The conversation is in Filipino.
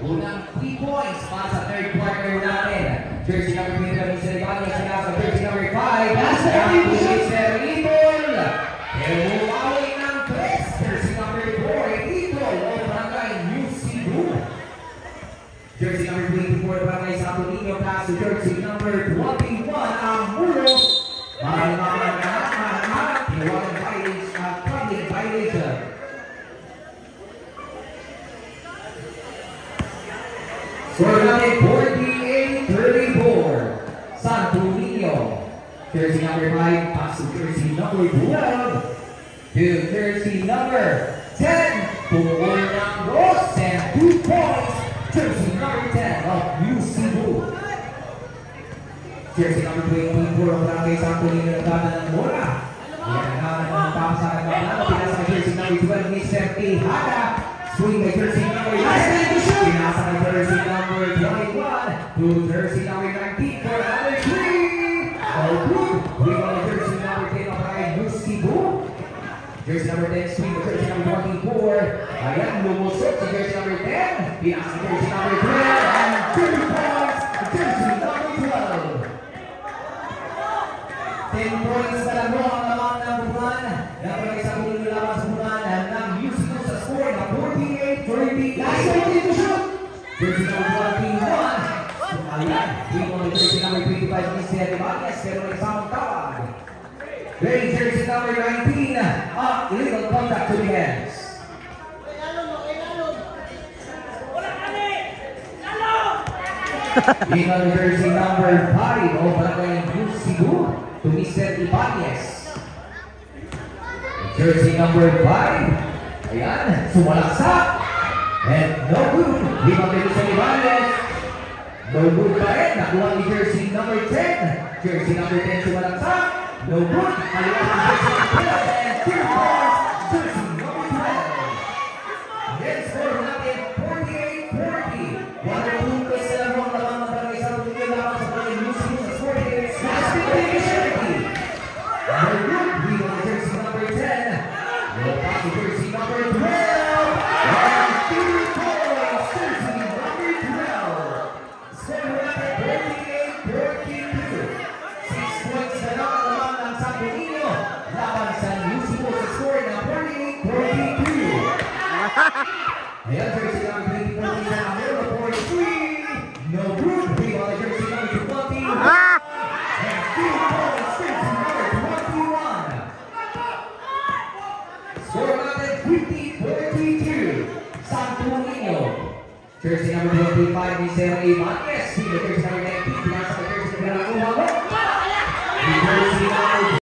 Unang 3 points para sa third quarter natin. Jersey number 3 na Mr. Ibanez, sinasa jersey number 5. Mr. Idol. Emuawi ng 3. Jersey number 4, Idol. O barangay New Cebu. Jersey number 24, barangay Santo Niño. Pass to jersey number 21, ang Muros. Para mga Iwanan violation. Score natin 48-34. Santo Niño. Jersey number 5, pass to jersey number 12. To jersey number 10. Pumuli ng Ross and 2 points. Jersey number 10 of New Cebu. Jersey number 24 of Barangay Santo Niño ng Gana ng Mora. Yan ang papasakan ng Gana. Pinasa kay jersey number 12, Mr. Tejada. Swing by jersey number 9. Pinasa kay jersey number 21. To jersey number 19 for another 3. All good. We want jersey number 10 of Barangay New Cebu. Jersey number 10, swing by jersey number 24. Ayan, lumusot sa jersey number 10. Pinasa kay jersey number 12. And 2 points. Jersey number 12. 10 points na lang ang laman ng buwan. Naparay sa kulit laman sa buwan ng New Cebu sa score na 48-30. Last one to shoot. Jersey number 21. Ayan, yung jersey number 25 Mr. Ibanez, pero nagsamang tawag. Ready, jersey number 19. Illegal contact to the hands. Illegal jersey number 5 of Barangay New Cebu to Mr. Ibanez. Jersey number 5. Ayan, sumalaksak. And no good. Limang kay Mr. Ibanez. No good pa rin. Nakuha ni jersey number 10. Jersey number 10 sumalaksak. No good. Aliwas ni jersey number 12. And 2 points. Jersey number 12. Next score natin 48-40. Wala puntos na lang ang laman ng Barangay Santo Niño laban sa Barangay New Cebu sa score is last pick jersey. No good. We want jersey number 10. No pass to jersey number 12. And 2 points. Jersey number 12. Score natin 48-42. 6 points na lang ang laman ng Santo Niño laban sa New Cebu sa score na 48-42. Ayan, jersey number 24 na number 43. No good. We want jersey number 20. And 2 points. Jersey number 21. Score natin 50-42. Santo Niño. Jersey number 25 Mr. Ibanez. Jersey number 19.